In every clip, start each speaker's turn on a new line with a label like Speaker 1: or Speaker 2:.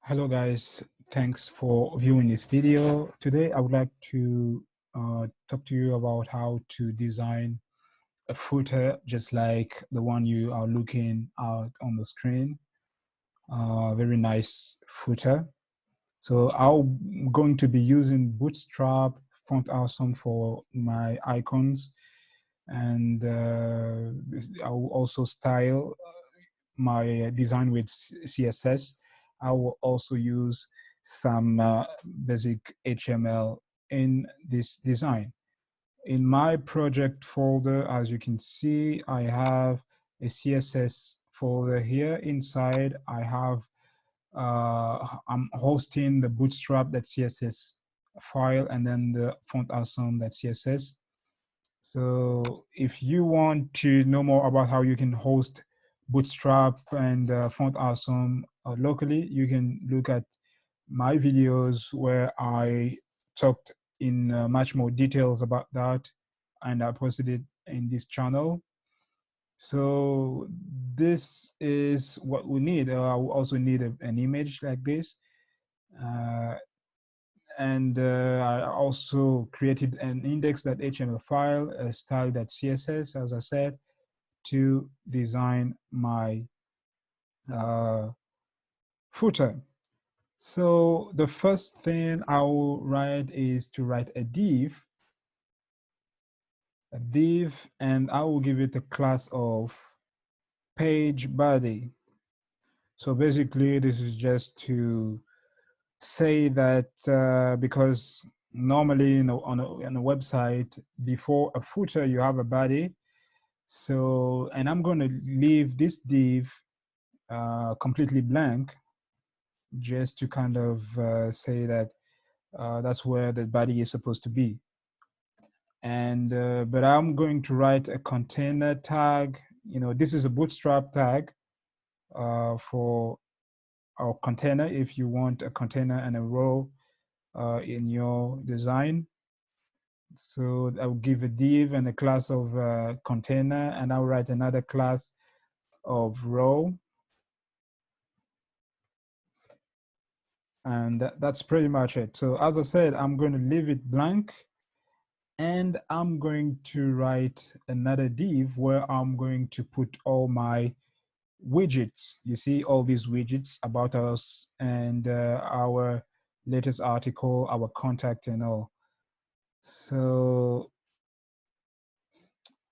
Speaker 1: Hello guys, thanks for viewing this video. Today I would like to talk to you about how to design a footer just like the one you are looking at on the screen. Very nice footer. So I'm going to be using Bootstrap Font Awesome for my icons, and I will also style my design with CSS. I will also use some basic HTML in this design. In my project folder, as you can see, I have a CSS folder here. Inside, I have I'm hosting the bootstrap.css file and then the font awesome.css. So if you want to know more about how you can host Bootstrap and Font Awesome locally, you can look at my videos where I talked in much more details about that, and I posted it in this channel. So this is what we need. I will also need an image like this. And I also created an index.html file, a style.css, as I said, to design my footer. So the first thing I will write is to write a div, and I will give it a class of page body. So basically, this is just to say that because normally on a website, before a footer, you have a body. So, and I'm going to leave this div completely blank, just to kind of say that that's where the body is supposed to be. And but I'm going to write a container tag. You know, this is a Bootstrap tag for our container. If you want a container and a row in your design, so I'll give a div and a class of container, and I'll write another class of row. And that's pretty much it. So as I said, I'm going to leave it blank, and I'm going to write another div where I'm going to put all my widgets. You see all these widgets about us and our latest article, our contact and all. So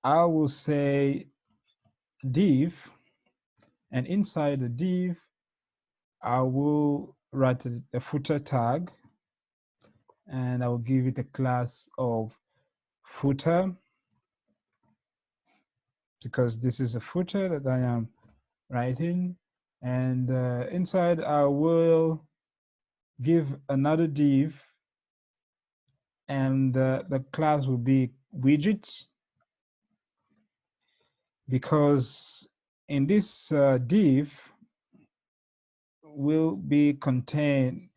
Speaker 1: I will say div, and inside the div, I will write a footer tag, and I will give it a class of footer, because this is a footer that I am writing. And inside I will give another div, and the class will be widgets, because in this div will be containing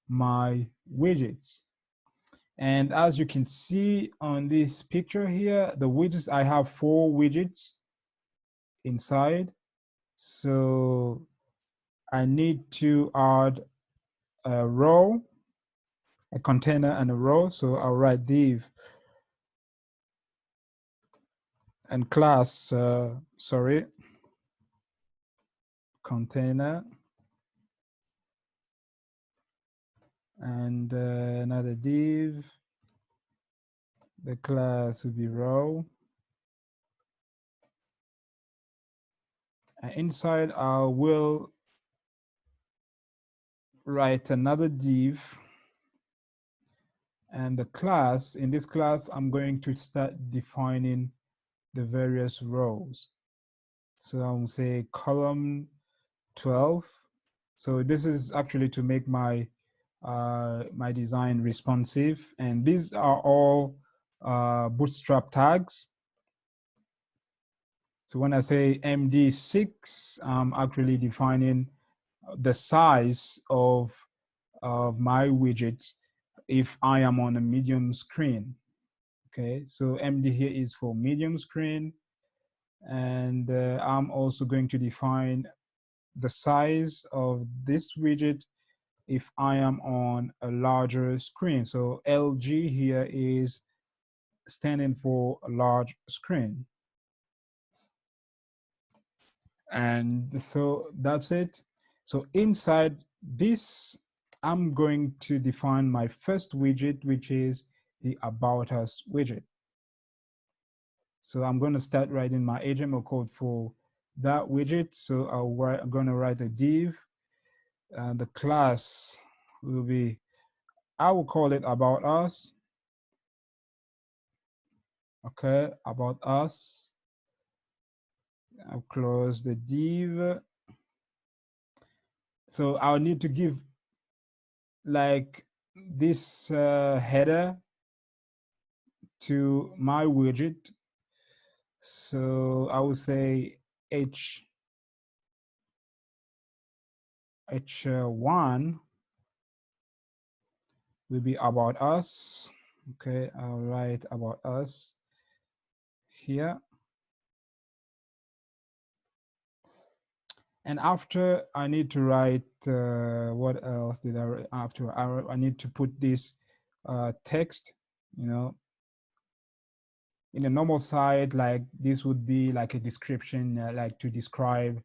Speaker 1: my widgets. And as you can see on this picture here, the widgets, I have 4 widgets inside. So I need to add a row, a container and a row. So I'll write div and class, container, and another div, the class will be row. And inside I will write another div, and the class, in this class, I'm going to start defining the various rows. So I'll say column 12. So this is actually to make my my design responsive, and these are all Bootstrap tags. So when I say MD6, I'm actually defining the size of my widgets if I am on a medium screen. Okay, so MD here is for medium screen, and I'm also going to define the size of this widget if I am on a larger screen. So LG here is standing for a large screen. And so that's it. So inside this, I'm going to define my first widget, which is the About Us widget. So I'm going to start writing my HTML code for that widget. So I'm going to write a div, and the class will be, I will call it About Us. Okay, About Us. I'll close the div. So I'll need to give like this header to my widget. So I would say H1 will be About Us. Okay, I'll write About Us here. And after, I need to write, what else did I write after? I need to put this text, you know, in a normal site, like this would be like a description, like to describe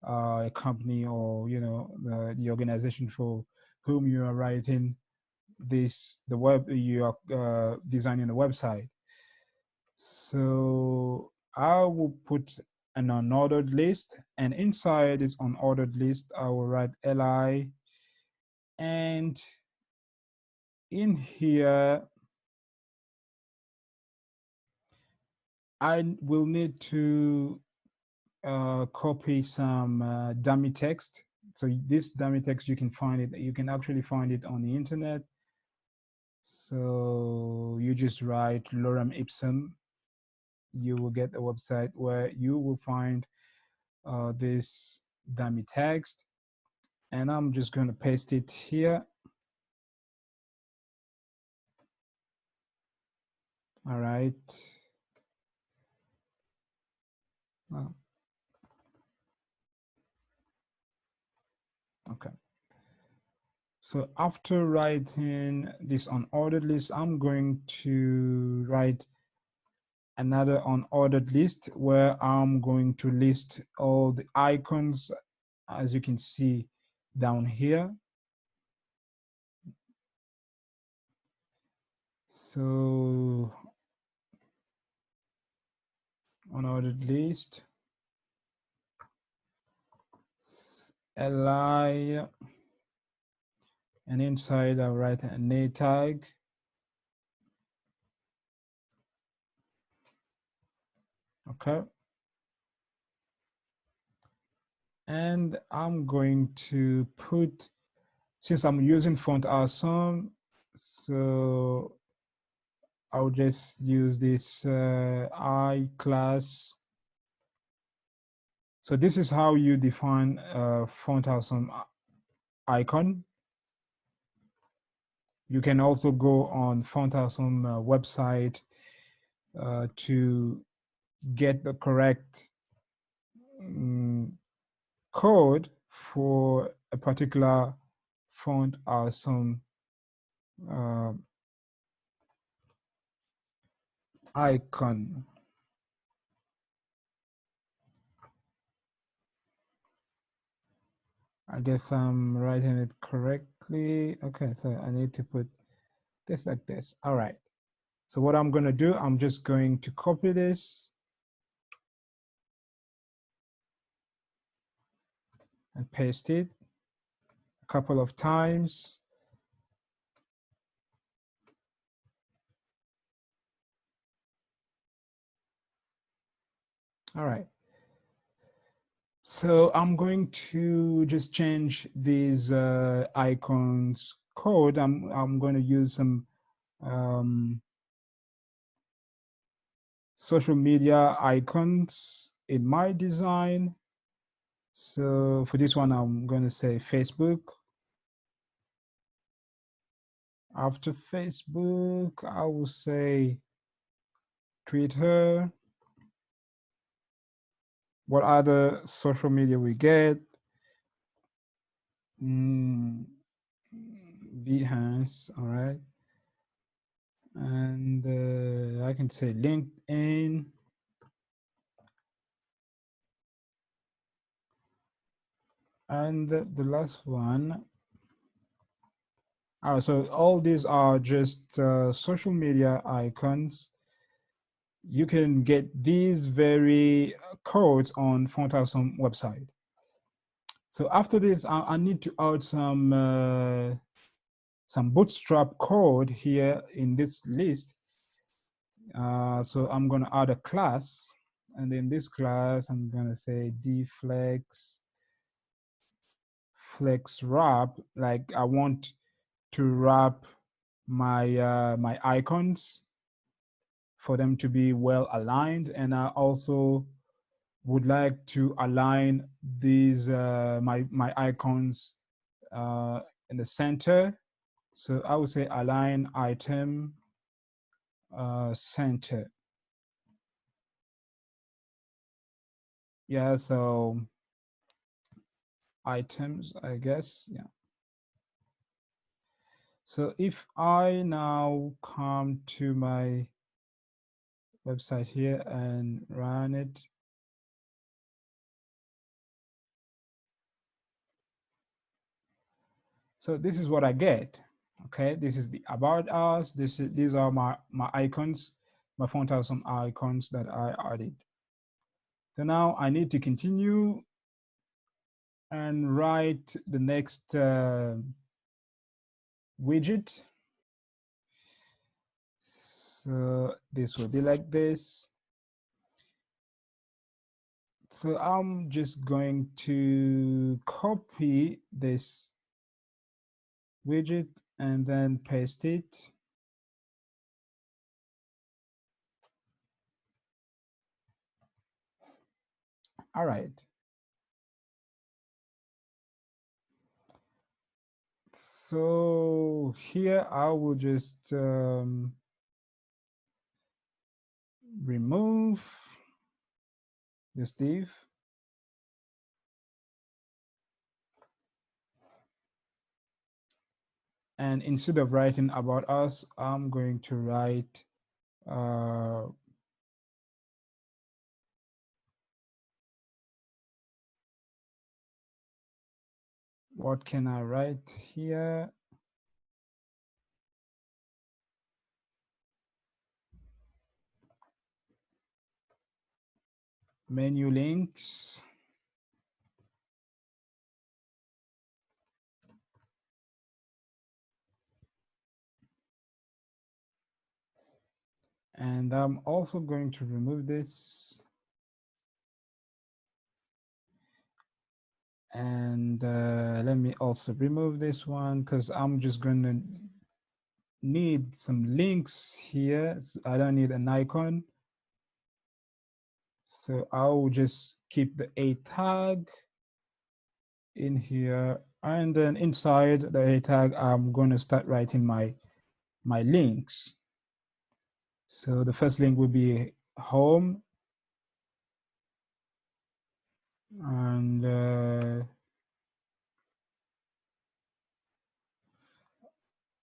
Speaker 1: a company, or, you know, the organization for whom you are writing this, the web, you are designing a website. So I will put an unordered list, and inside this unordered list, I will write li, and in here, I will need to copy some dummy text. So this dummy text, you can find it, you can actually find it on the internet. So you just write lorem ipsum, you will get a website where you will find this dummy text, and I'm just going to paste it here. All right. Okay. So after writing this unordered list, I'm going to write another unordered list where I'm going to list all the icons, as you can see down here. So unordered list, li, and inside I'll write a na tag. Okay. And I'm going to put, since I'm using font awesome, so I'll just use this I class. So this is how you define font awesome icon. You can also go on font awesome website to get the correct code for a particular font awesome icon. I guess I'm writing it correctly. Okay, so I need to put this like this. All right. So what I'm going to do, I'm just going to copy this and paste it a couple of times. All right. So I'm going to just change these icons code. I'm going to use some social media icons in my design. So for this one, I'm going to say Facebook. After Facebook, I will say Twitter. What other social media we get? Behance, all right. And I can say LinkedIn. And the last one. So all these are just social media icons. You can get these very codes on Fontawesome website. So after this, I need to add some Bootstrap code here in this list. So I'm going to add a class, and in this class, I'm going to say dflex flex wrap. Like I want to wrap my my icons for them to be well aligned, and I also would like to align these my icons in the center. So I would say align item center. Yeah, so items, I guess. Yeah. So if I now come to my website here and run it, so this is what I get. Okay, this is the about us. These are my icons, my Fontawesome icons that I added. So now I need to continue and write the next widget. So this will be like this. So I'm just going to copy this widget and then paste it. All right. So here I will just remove this div. And instead of writing about us, I'm going to write what can I write here? Menu links. And I'm also going to remove this. And let me also remove this one because I'm just going to need some links here. I don't need an icon. So I'll just keep the A tag in here. And then inside the A tag, I'm going to start writing my links. So the first link will be home. And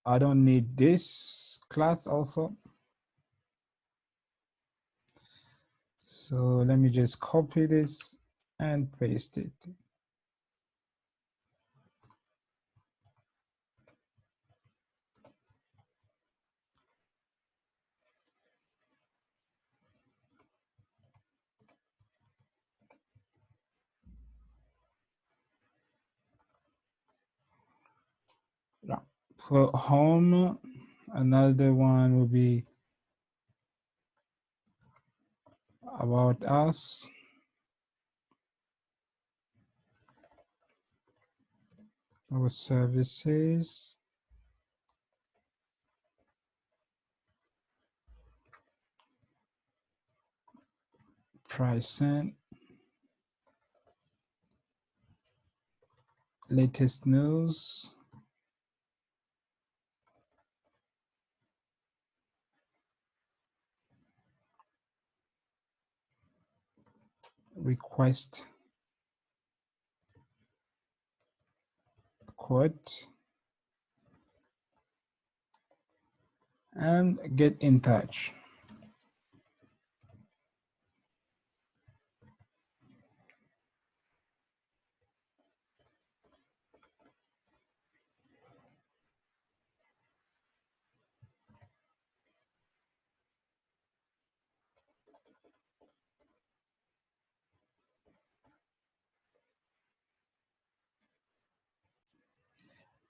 Speaker 1: I don't need this class also. So let me just copy this and paste it. Yeah. For home, another one will be about us. Our services. Pricing. Latest news. Request quote, and get in touch.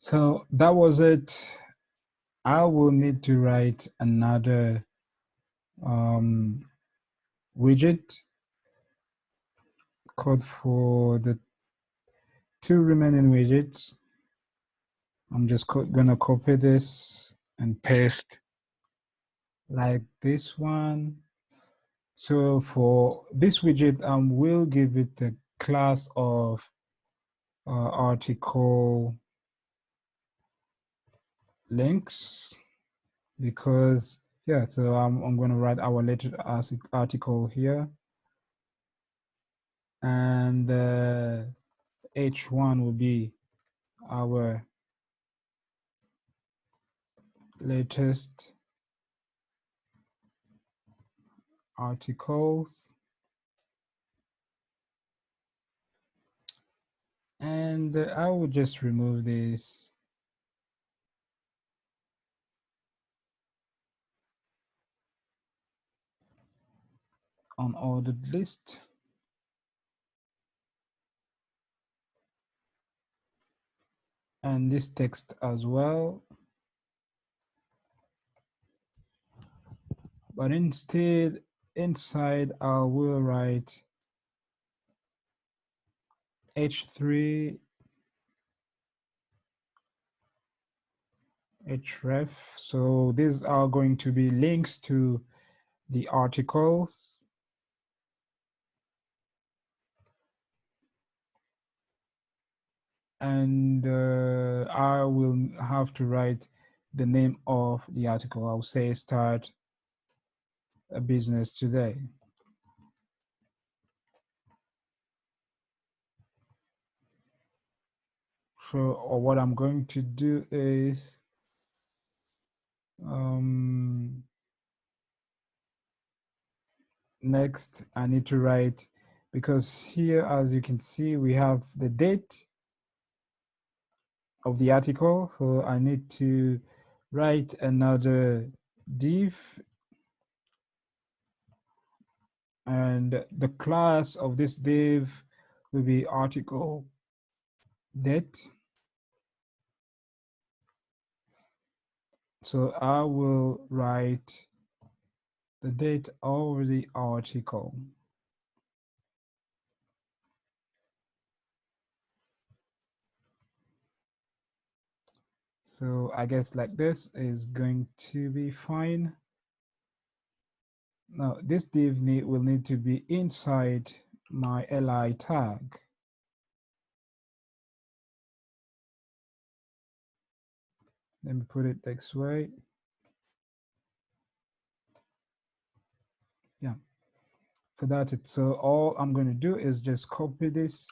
Speaker 1: So that was it. I will need to write another widget code for the two remaining widgets. I'm just gonna copy this and paste like this one. So for this widget, we'll give it the class of article links, because yeah, so I'm going to write our latest article here, and h1 will be our latest articles, and I will just remove this unordered list. And this text as well. But instead, inside I will write h3 href. So these are going to be links to the articles. And I will have to write the name of the article. I'll say start a business today. So, or what I'm going to do is next I need to write, because here, as you can see, we have the date of the article. So I need to write another div, and the class of this div will be article date. So I will write the date of the article. So I guess like this is going to be fine. Now this div will need to be inside my li tag. Let me put it this way. Yeah, so that's it. So all I'm going to do is just copy this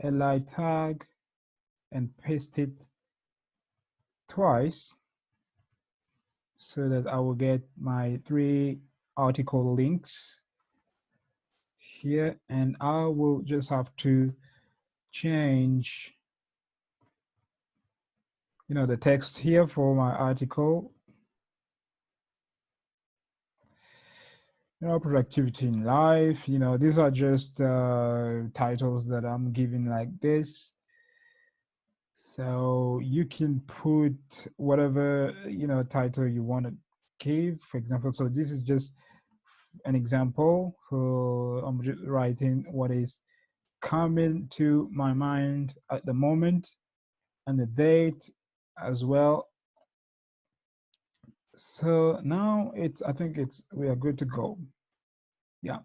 Speaker 1: li tag and paste it twice, so that I will get my 3 article links here, and I will just have to change, the text here for my article. Productivity in life, these are just titles that I'm giving like this. So you can put whatever, title you want to give, for example. So this is just an example. So I'm just writing what is coming to my mind at the moment, and the date as well. So now I think we are good to go. Yeah.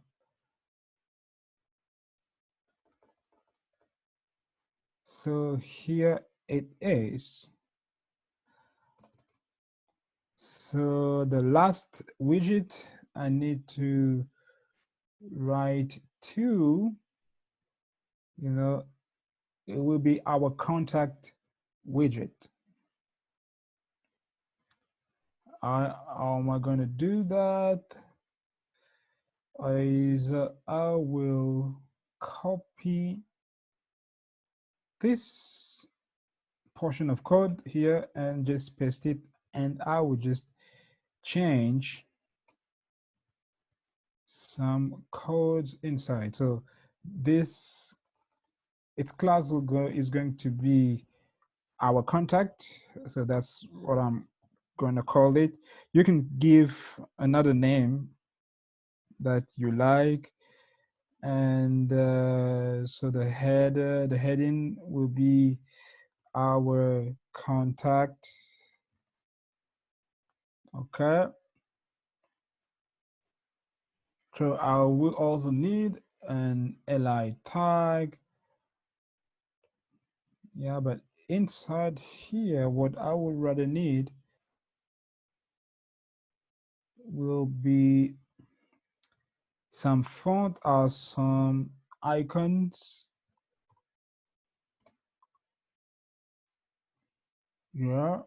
Speaker 1: So here it is. So the last widget I need to write to, it will be our contact widget. How am I going to do that? I will copy this portion of code here and just paste it, and I will just change some codes inside. So this, its class is going to be our contact. So that's what I'm going to call it. You can give another name that you like. And so the heading will be our contact. Okay. So I will also need an li tag. Yeah, but inside here, what I would rather need will be some font or some icons. Yeah.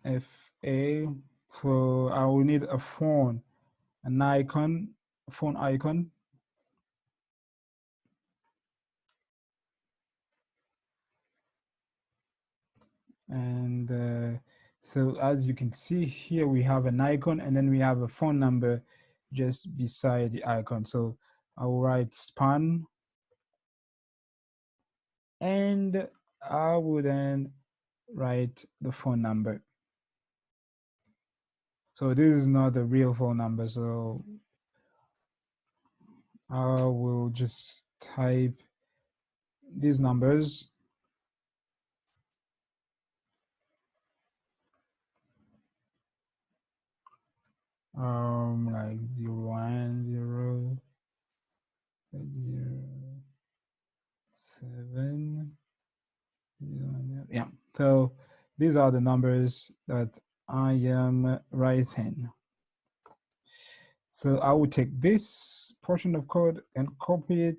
Speaker 1: FA. So I will need a font, an icon, font icon. And so as you can see here, we have an icon and then we have a phone number just beside the icon. So I'll write span, and I will then write the phone number. So this is not the real phone number, so I will just type these numbers. Like 010 7. Yeah, so these are the numbers that I am writing. So I will take this portion of code and copy it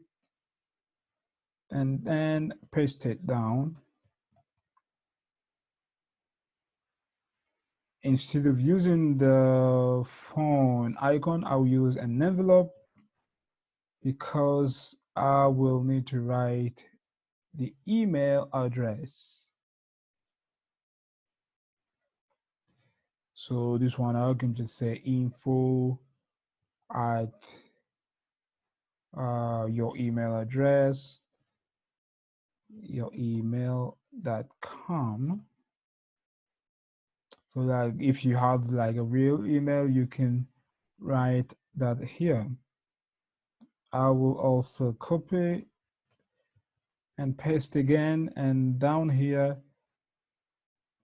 Speaker 1: and then paste it down. Instead of using the phone icon, I'll use an envelope because I will need to write the email address. So this one, I can just say info at your email address, your email.com. So like if you have like a real email, you can write that here. I will also copy and paste again, and down here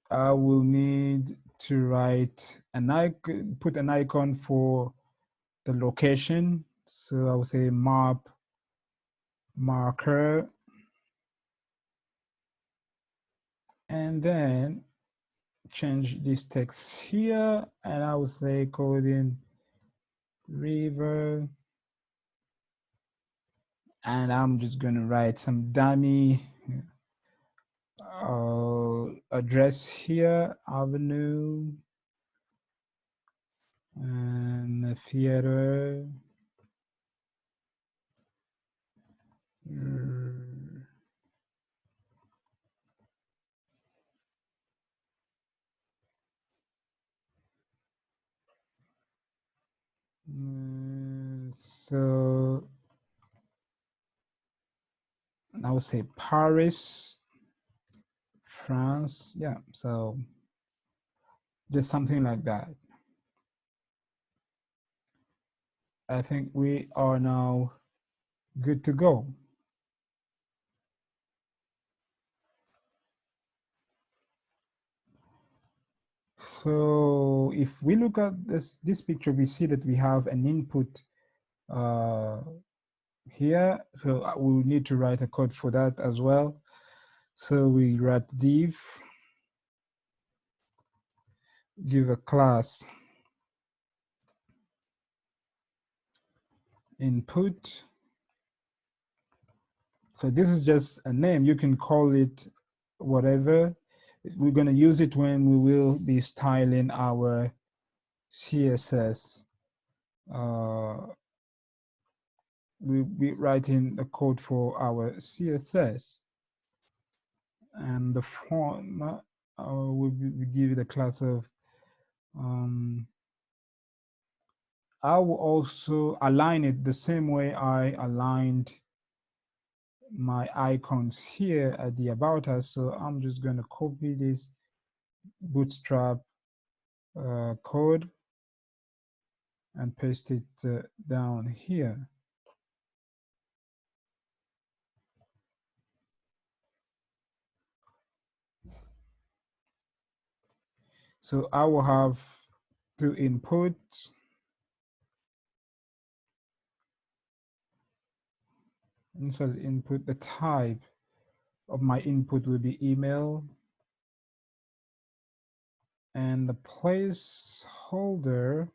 Speaker 1: I will need to write an icon, put an icon for the location. So I will say map marker, and then change this text here, and I will say coding river, and I'm just going to write some dummy address here, avenue, and the theater. So I would say Paris, France. Yeah, so just something like that. I think we are now good to go. So if we look at this picture, we see that we have an input here. So we need to write a code for that as well. So we write div, give a class input. So this is just a name. You can call it whatever. We're going to use it when we will be styling our CSS. We'll be writing the code for our CSS, and the font will give it a class of I will also align it the same way I aligned my icons here at the About Us. So I'm just going to copy this Bootstrap code and paste it down here. So I will have two inputs. Inside input, the type of my input will be email, and the placeholder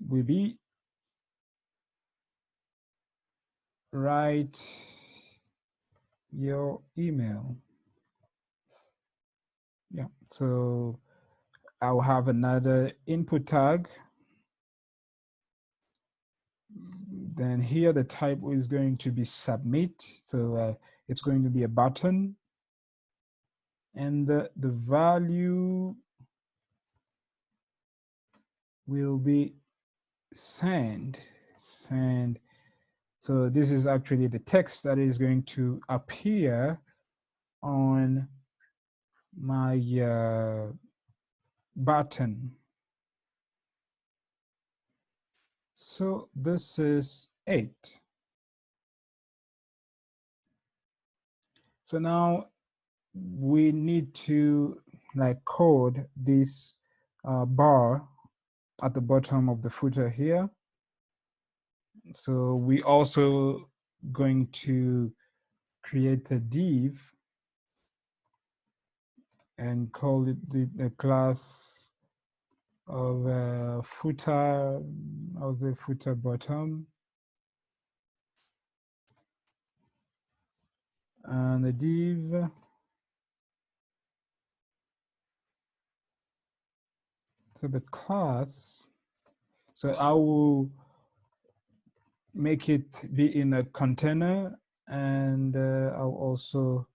Speaker 1: will be write your email. Yeah, so I'll have another input tag. Then here the type is going to be submit. So it's going to be a button. And the value will be send. So this is actually the text that is going to appear on my button. So this is it. So now we need to like code this bar at the bottom of the footer here. So we also going to create a div and call it the class of footer of the footer bottom, and the div so the class. So I will make it be in a container, and I'll also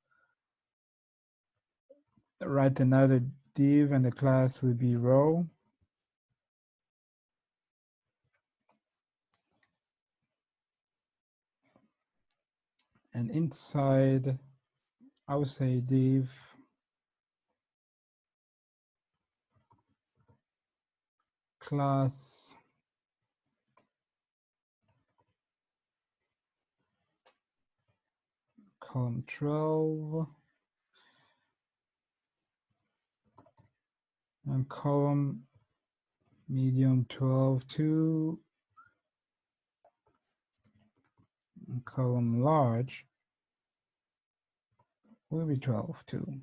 Speaker 1: write another div, and the class will be row. And inside, I would say div class column 12 and column medium 12 2 and column large will be 12 2.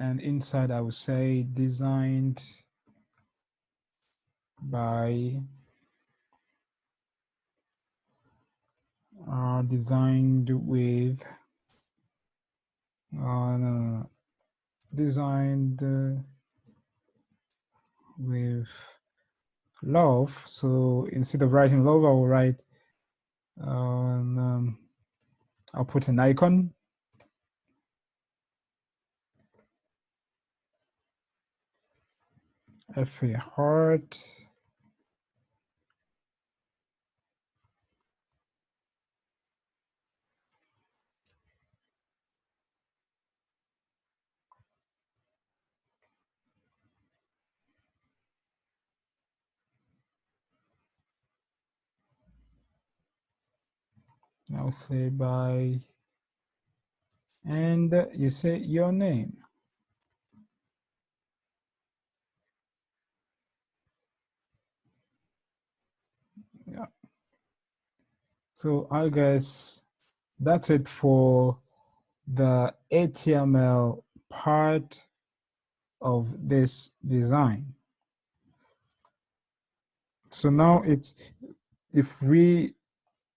Speaker 1: And inside I would say designed by designed with no, designed with love. So instead of writing love, I will write I'll put an icon. A heart. I'll say by, and you say your name. Yeah. So I guess that's it for the HTML part of this design. So now it's, if we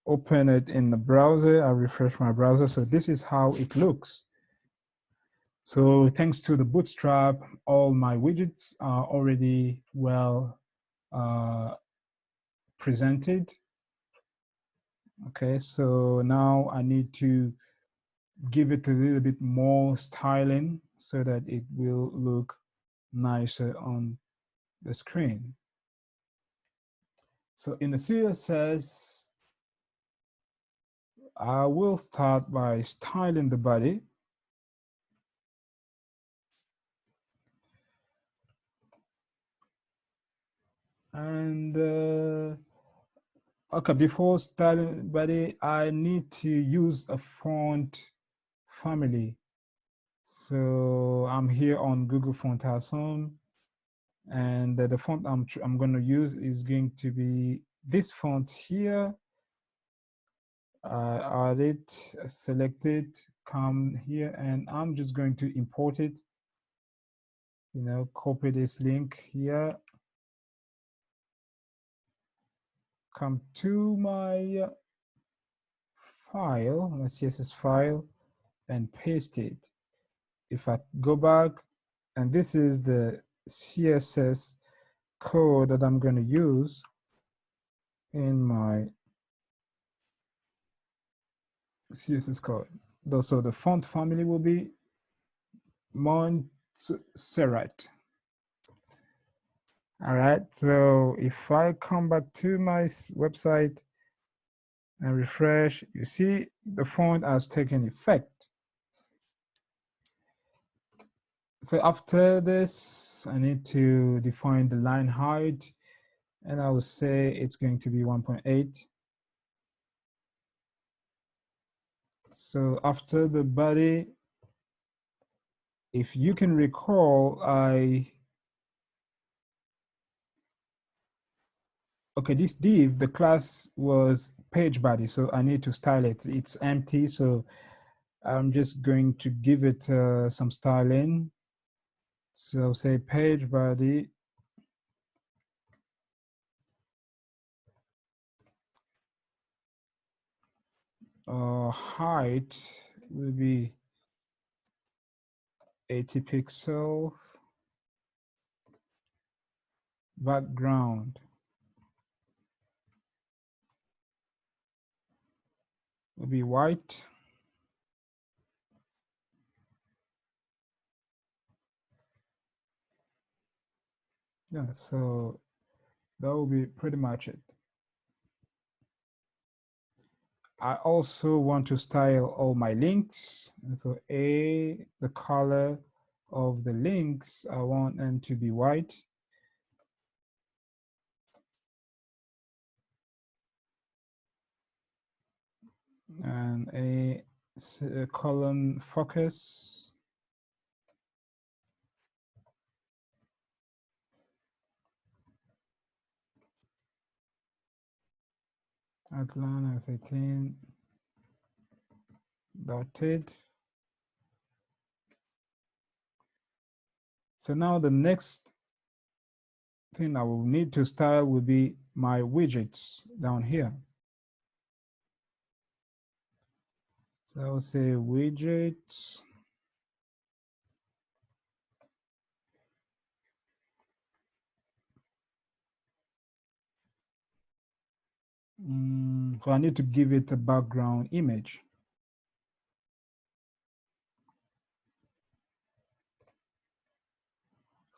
Speaker 1: open it in the browser, I refresh my browser. So this is how it looks. So thanks to the Bootstrap, all my widgets are already well presented. Okay, so now I need to give it a little bit more styling so that it will look nicer on the screen. So in the CSS, I will start by styling the body. And okay, before styling the body, I need to use a font family. So I'm here on Google Font Awesome, and the font I'm going to use is going to be this font here. Add it, select it, come here, and I'm just going to import it. You know, copy this link here, come to my file, my CSS file, and paste it. If I go back, and this is the CSS code that I'm going to use in my CSS code. So the font family will be Montserrat. All right, so if I come back to my website and refresh, you see the font has taken effect. So after this, I need to define the line height, and I will say it's going to be 1.8. So after the body, if you can recall, okay, this div, the class was page body, so I need to style it. It's empty, so I'm just going to give it some styling. So say page body. Height will be 80 pixels. Background will be white. Yeah, so that will be pretty much it. I also want to style all my links. And so the color of the links, I want them to be white. And a column focus. Outline as 18. Dotted. So now the next thing I will need to style will be my widgets down here. So I will say widgets. So I need to give it a background image.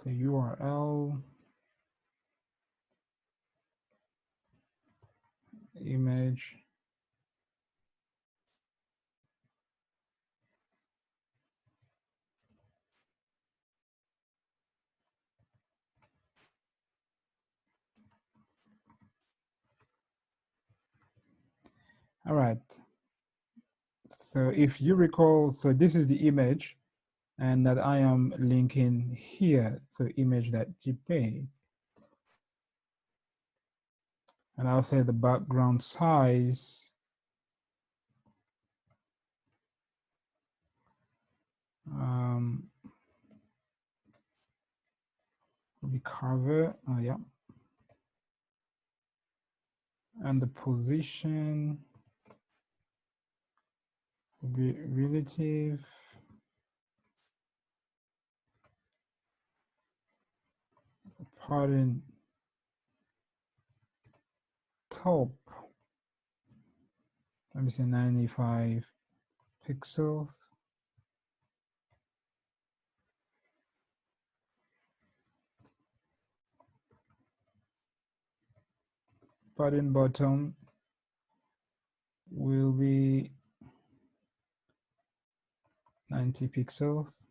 Speaker 1: So URL, image. All right. So if you recall, so this is the image and that I am linking here. So image.jpg. And I'll say the background size. maybe cover, yeah. And the position will be relative. Padding top, let me say 95 pixels. Padding bottom will be 90 pixels.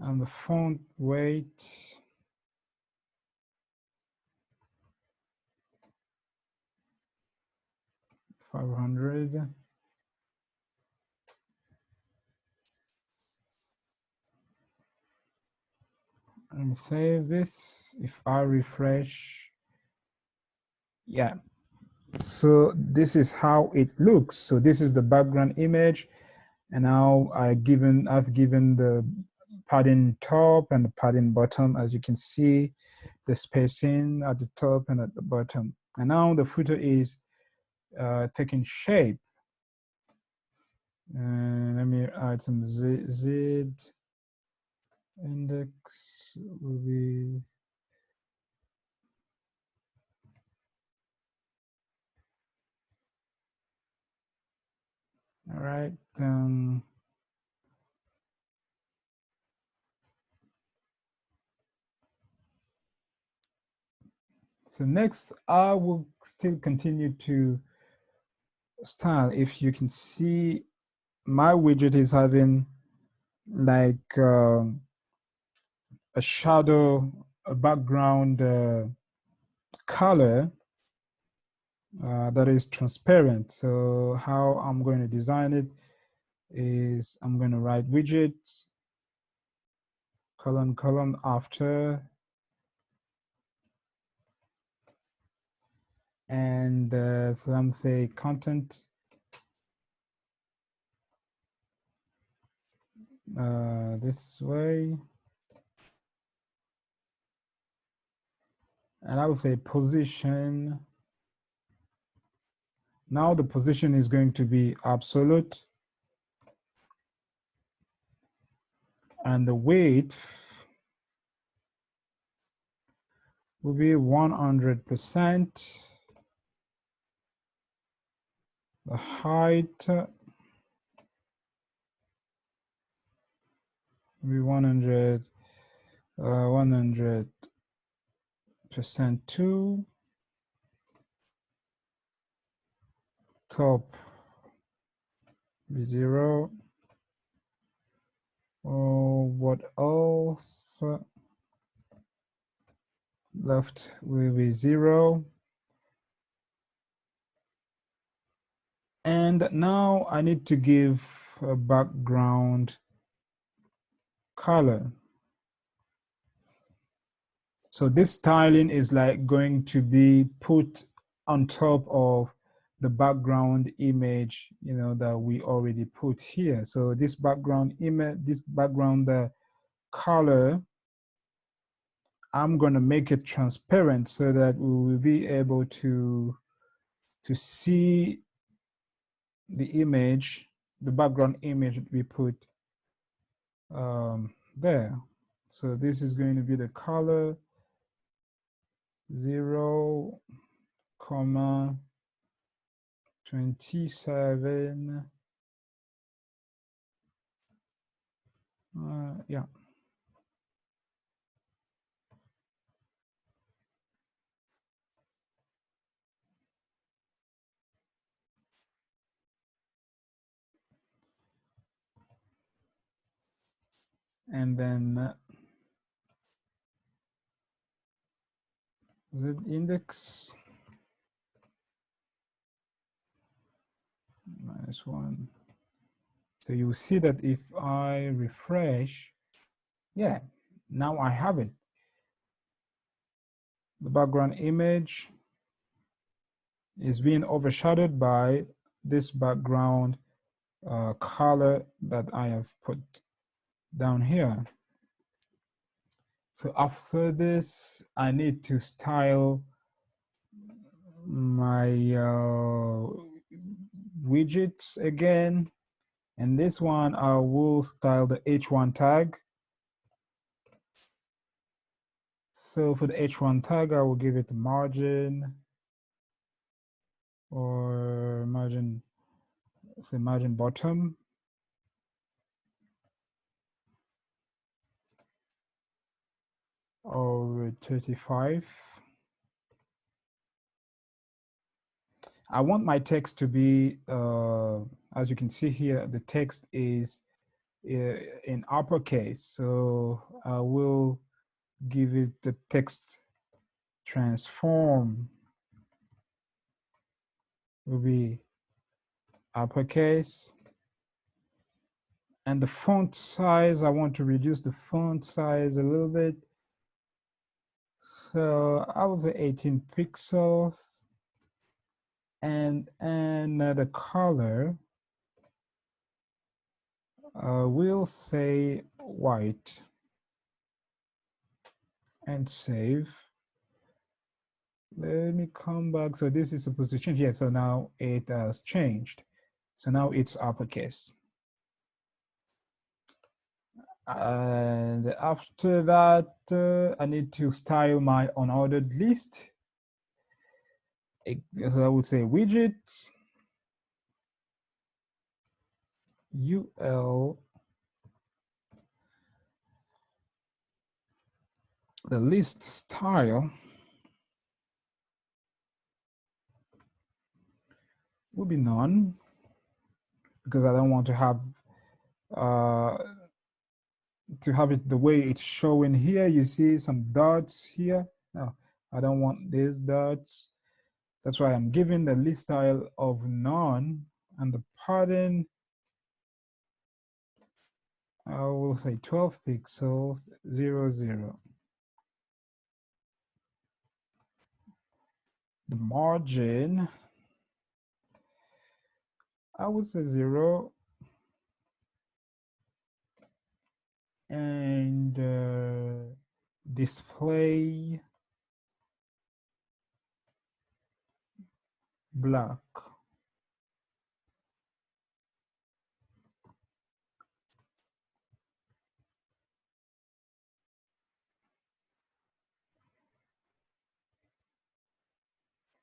Speaker 1: And the font weight, $500. Let me save this. If I refresh, yeah. So this is how it looks. So this is the background image, and now I've given the padding top and the padding bottom. As you can see, the spacing at the top and at the bottom. And now the footer is taking shape. Let me add some Z index will be all right. So next, I will still continue to style. If you can see, my widget is having like a shadow, a background color that is transparent. So how I'm going to design it is I'm going to write widget colon after, and from say content this way, and I will say position. Now the position is going to be absolute, and the weight will be 100%. The height will be 100% too. Top be 0. Oh, what else? Left will be 0. And now I need to give a background color. So this styling is like going to be put on top of the background image, you know, that we already put here. So this background image, this background color, I'm going to make it transparent so that we will be able to see the image, the background image we put there. So this is going to be the color 0, 27. Yeah. And then Z index -1. So you see that if I refresh, yeah, now I have it. The background image is being overshadowed by this background color that I have put. down here. So after this, I need to style my widgets again. And this one, I will style the H1 tag. So for the H1 tag, I will give it a margin or margin, say margin bottom. Or 35. I want my text to be, as you can see here, the text is in uppercase. So I will give it the text transform will be uppercase. And the font size, I want to reduce the font size a little bit. So I will say 18 pixels. And the color, we'll say white and save. Let me come back. So this is supposed to change. Yeah, so now it has changed. So now it's uppercase. And after that, I need to style my unordered list. So I would say widgets, UL, the list style will be none because I don't want to have it the way it's showing here. You see some dots here. No, I don't want these dots. That's why I'm giving the list style of none, and the padding, I will say 12 pixels, 0, 0. The margin, I would say 0. And display black.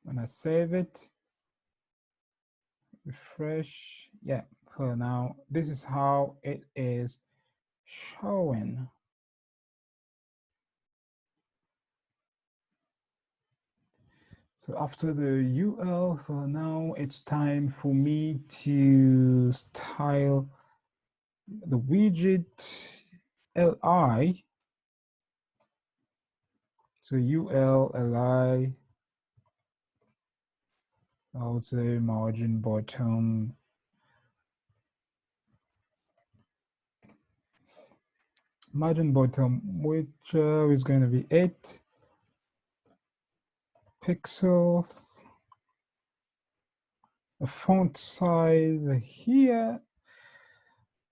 Speaker 1: When I save it, refresh, yeah, so now this is how it is showing. So after the UL, so now it's time for me to style the widget LI. So UL, LI, I would say margin bottom. Margin bottom, which is going to be 8 pixels. The font size here,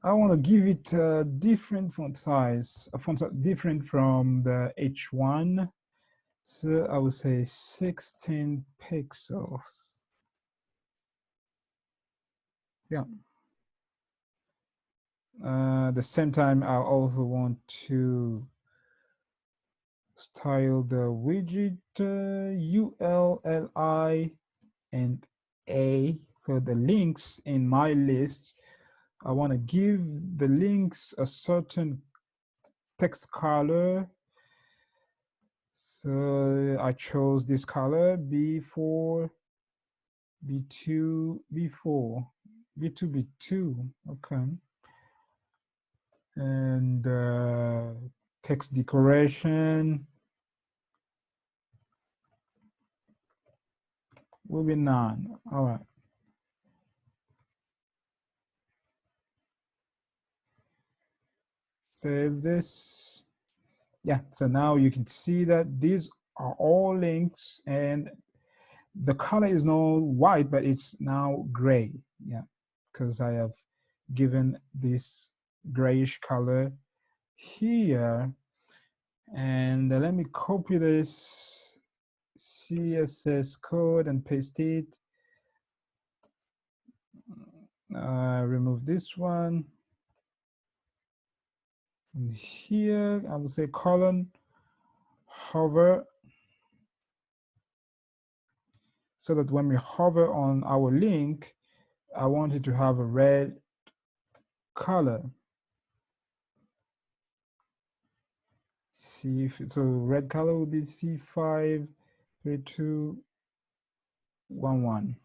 Speaker 1: I want to give it a different font size, a font size different from the H1. So I would say 16 pixels. Yeah. The same time, I also want to style the widget ULLI and A for the links in my list. I want to give the links a certain text color. So I chose this color B4, B2, B4, B2, B2, okay. And text decoration will be none. All right. Save this. Yeah, so now you can see that these are all links and the color is no white, but it's now gray. Yeah, because I have given this grayish color here, and let me copy this CSS code and paste it. Remove this one. And here, I will say colon, hover, so that when we hover on our link, I want it to have a red color. So red color will be C53211.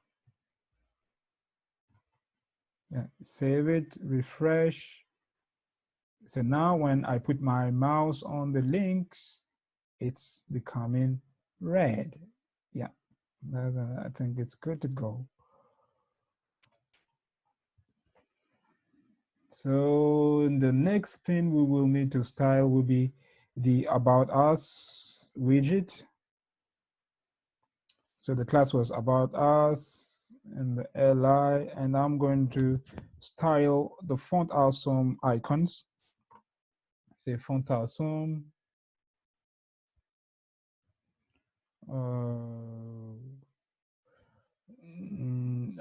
Speaker 1: Yeah, save it, refresh. So now when I put my mouse on the links, it's becoming red. Yeah, I think it's good to go. So the next thing we will need to style will be the About Us widget. So the class was About Us and the li, and I'm going to style the font awesome icons. Say font awesome.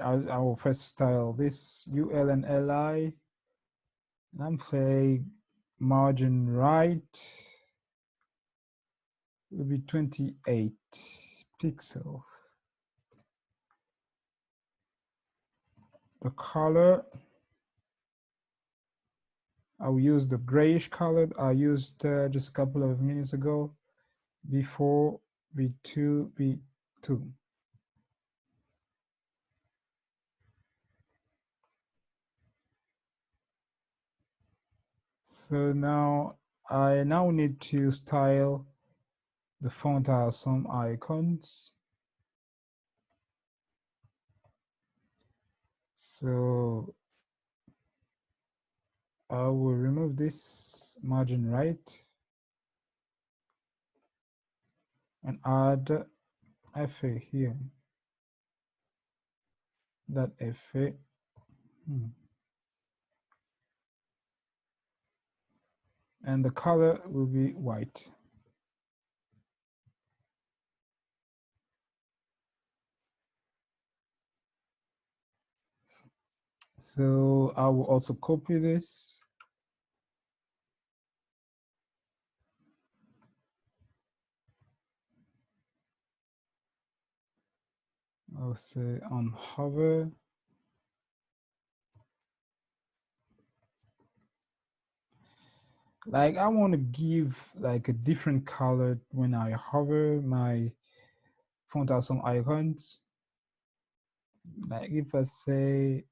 Speaker 1: I will first style this UL and LI, and I'm saying margin right will be 28 pixels. The color, I will use the grayish color I used just a couple of minutes ago, V4, V2, V2. So now I need to style the font awesome icons. So I will remove this margin right and add FA here. That FA. And the color will be white. So I will also copy this. I'll say on hover. Like I want to give like a different color when I hover my font awesome icons. Like if I say,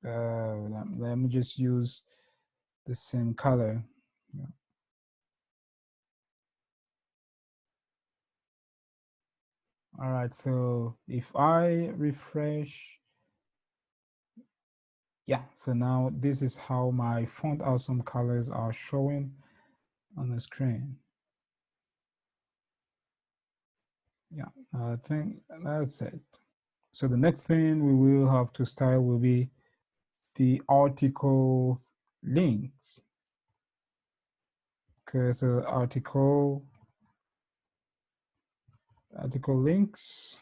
Speaker 1: let me just use the same color. Yeah. All right, so if I refresh, yeah, so now this is how my font awesome colors are showing on the screen. Yeah, I think that's it. So the next thing we will have to style will be the article links. Okay, so article links.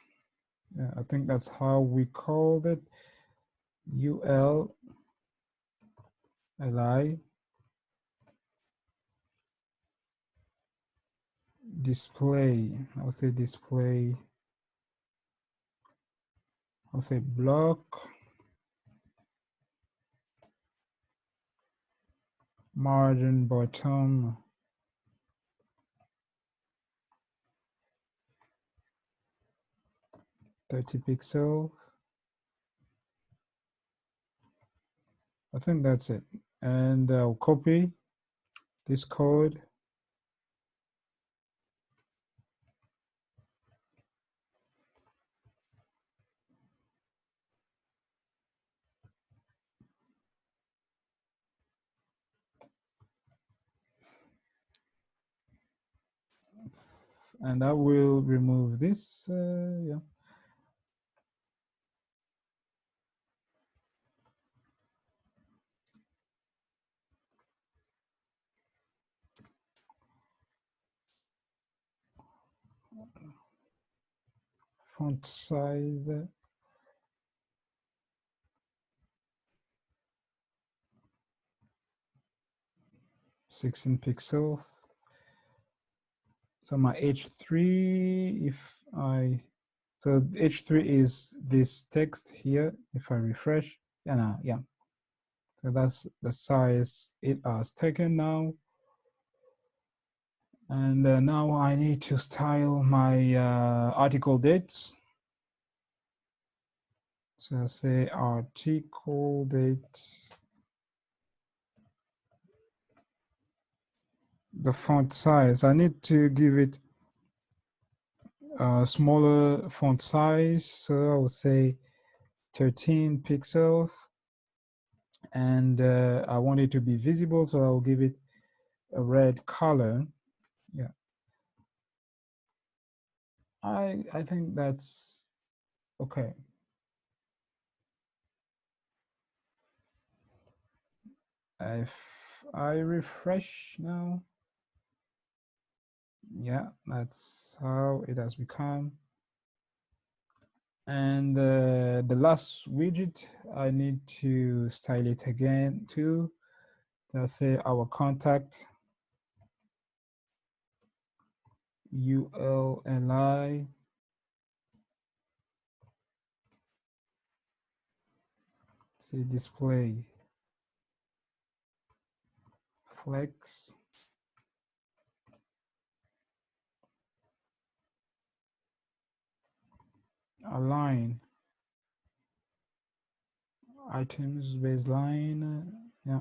Speaker 1: Yeah, I think that's how we called it. UL li display. I'll say display. I'll say block margin bottom 30 pixels. I think that's it. And I'll copy this code. And I will remove this. Yeah. font size 16 pixels. So my H3, so H3 is this text here. If I refresh, yeah. So that's the size it has taken now. And now I need to style my article dates. So I say article date. The font size, I need to give it a smaller font size. So I will say 13 pixels. And I want it to be visible, so I'll give it a red color. Yeah. I think that's okay. If I refresh now, yeah, that's how it has become. And the last widget, I need to style it again too. Let's say our contact ULLI. Say display flex. Align items baseline. Yeah.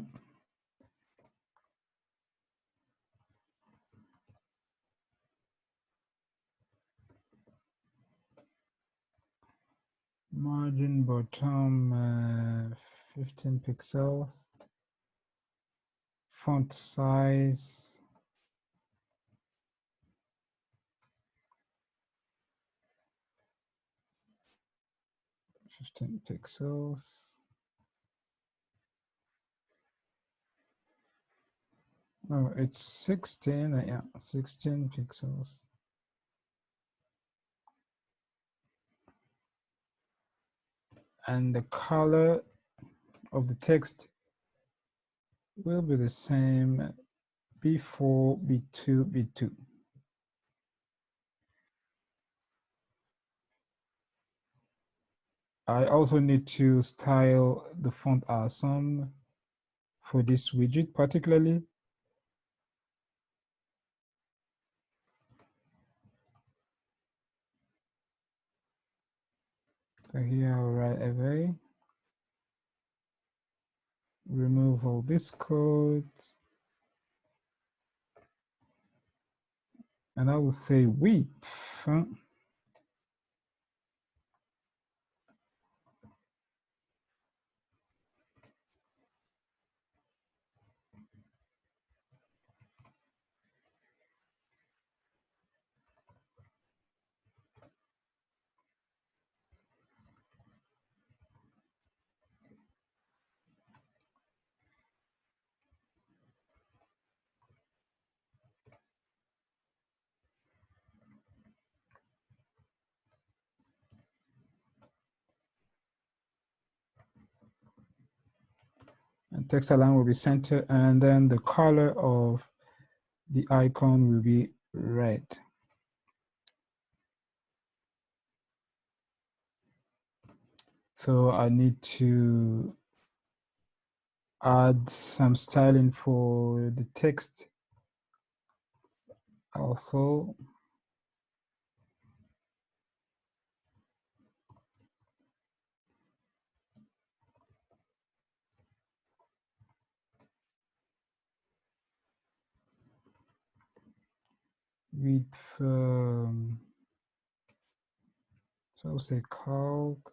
Speaker 1: Margin bottom 15 pixels. Font size 15 pixels. No, it's 16. Yeah, 16 pixels. And the color of the text will be the same B4, B2, B2. I also need to style the font awesome for this widget particularly. So here I'll write away. Remove all this code. And I will say width. And text align will be center, and then the color of the icon will be red. So I need to add some styling for the text also. With so say calc.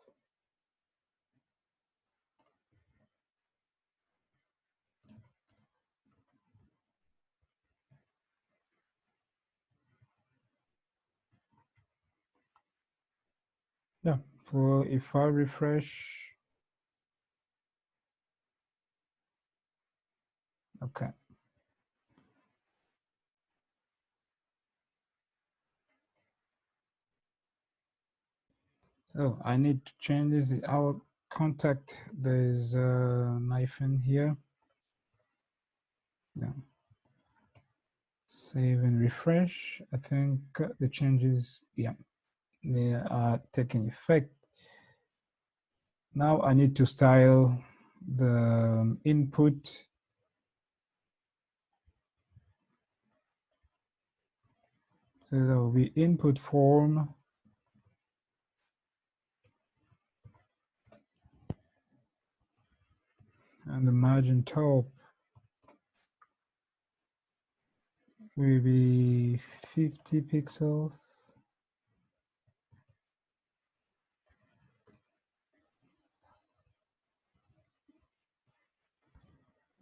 Speaker 1: Yeah, for if I refresh, okay. Oh, I need to change this. Our contact, there's a knife in here. Yeah. Save and refresh. I think the changes, yeah, they are taking effect. Now I need to style the input. So there will be input form. And the margin top will be 50 pixels.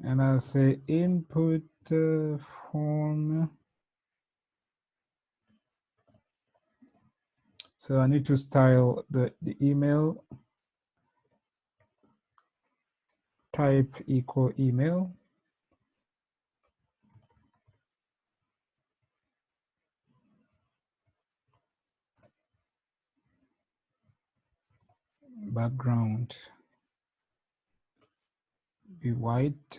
Speaker 1: And I'll say input form. So I need to style the email type equal email. Background be white.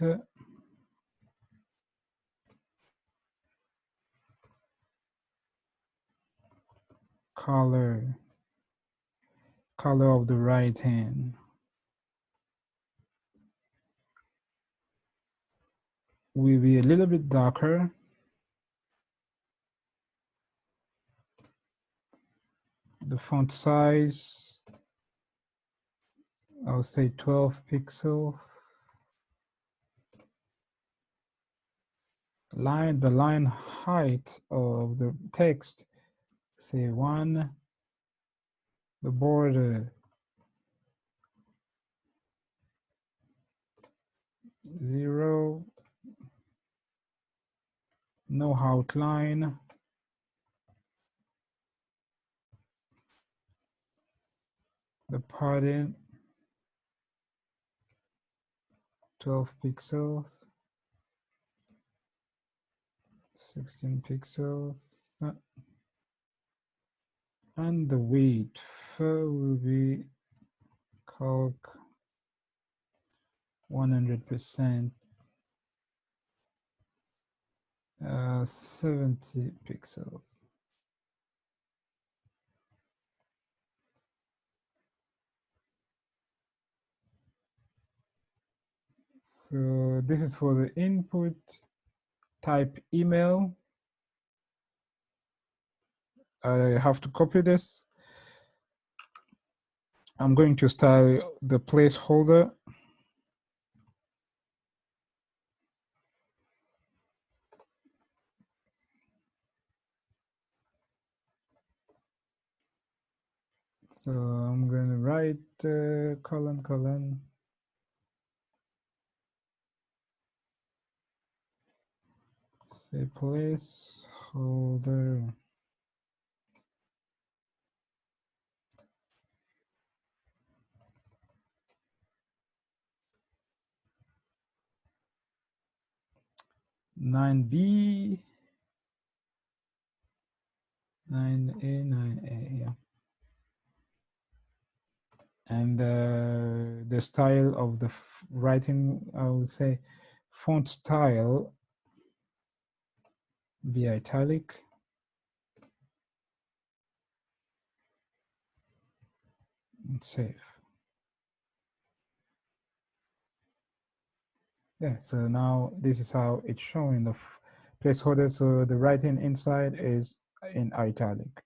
Speaker 1: Color of the right hand will be a little bit darker. The font size, I'll say 12 pixels. The line height of the text, say 1. The border 0. No outline. The padding 12 pixels. 16 pixels. And the weight will be calc 100%. 70 pixels. So this is for the input type email. I have to copy this. I'm going to style the placeholder. So I'm going to write colon. Say placeholder. Nine B, 9A, yeah. And the style of the writing, I would say font style be italic. And save. Yeah, so now this is how it's showing the placeholder. So the writing inside is in italic.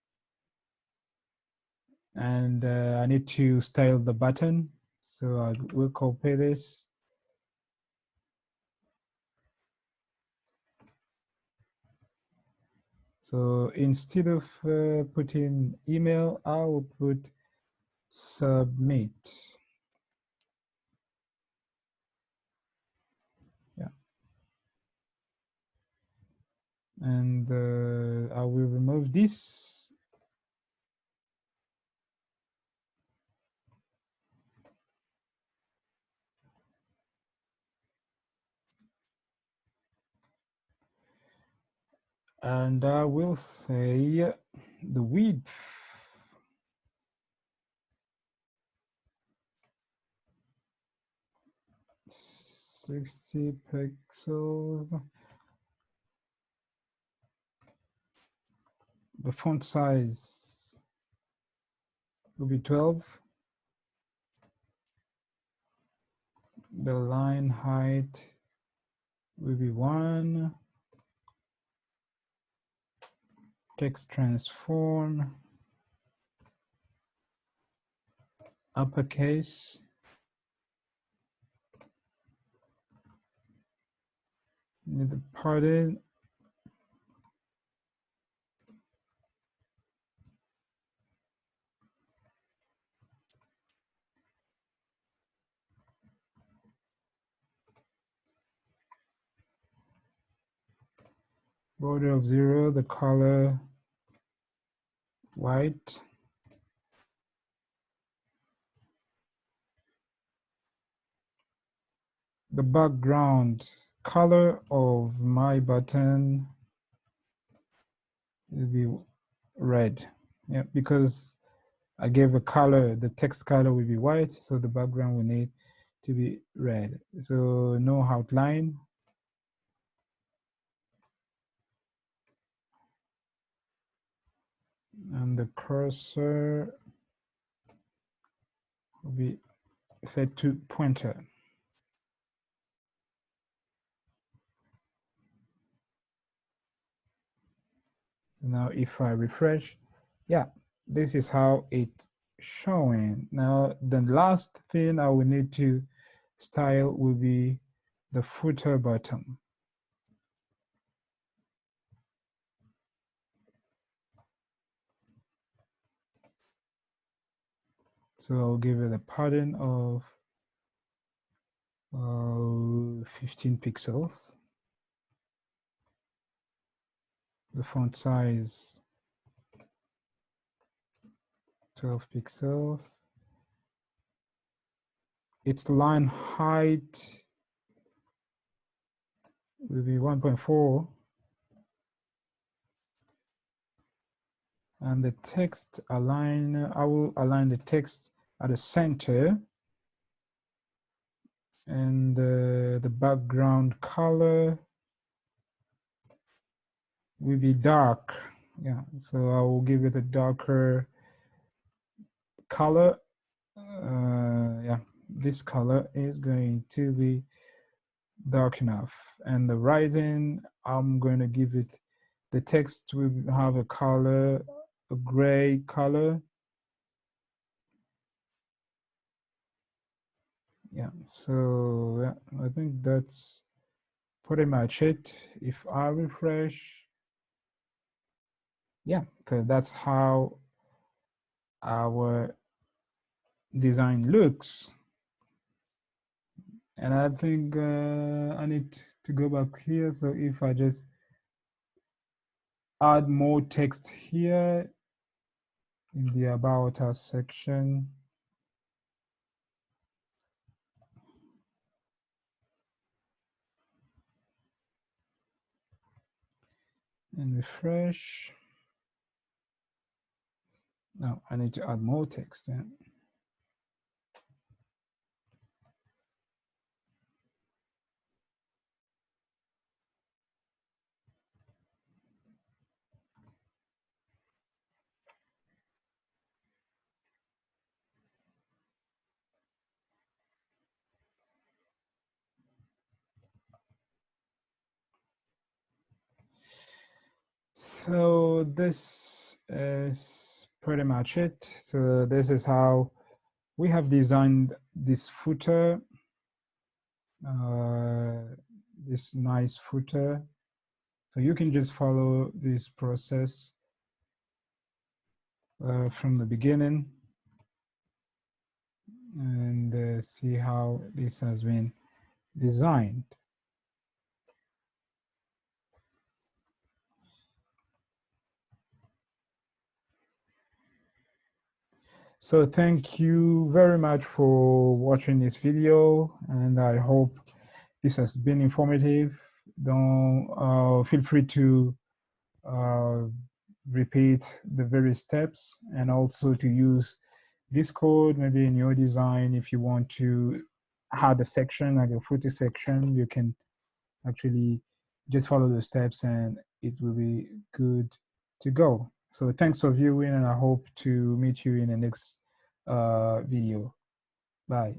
Speaker 1: And I need to style the button. So I will copy this. So instead of putting email, I will put submit. Yeah. And I will remove this. And I will say the width 60 pixels. The font size will be 12. The line height will be 1. Text transform, uppercase. Need the padding. Border of 0, the color white. The background color of my button will be red. Yeah, because I gave a color, the text color will be white, so the background will need to be red. So no outline. And the cursor will be set to pointer. Now if I refresh, yeah, this is how it's showing. Now the last thing I will need to style will be the footer button. So I'll give it a padding of 15 pixels. The font size 12 pixels. Its line height will be 1.4. And the text align, I will align the text at the center. And the background color will be dark. Yeah, so I will give it a darker color. Yeah, this color is going to be dark enough. And the writing, I'm going to give it, the text will have a color, a gray color. Yeah, so yeah, I think that's pretty much it. If I refresh, yeah, so that's how our design looks. And I think I need to go back here. So if I just add more text here in the About Us section. And refresh. No, I need to add more text. Yeah. So this is pretty much it. So this is how we have designed this footer, this nice footer. So you can just follow this process from the beginning and see how this has been designed. So thank you very much for watching this video, and I hope this has been informative. Don't feel free to repeat the various steps and also to use this code maybe in your design if you want to add a section like a footer section, you can actually just follow the steps and it will be good to go. So thanks for viewing, and I hope to meet you in the next video. Bye.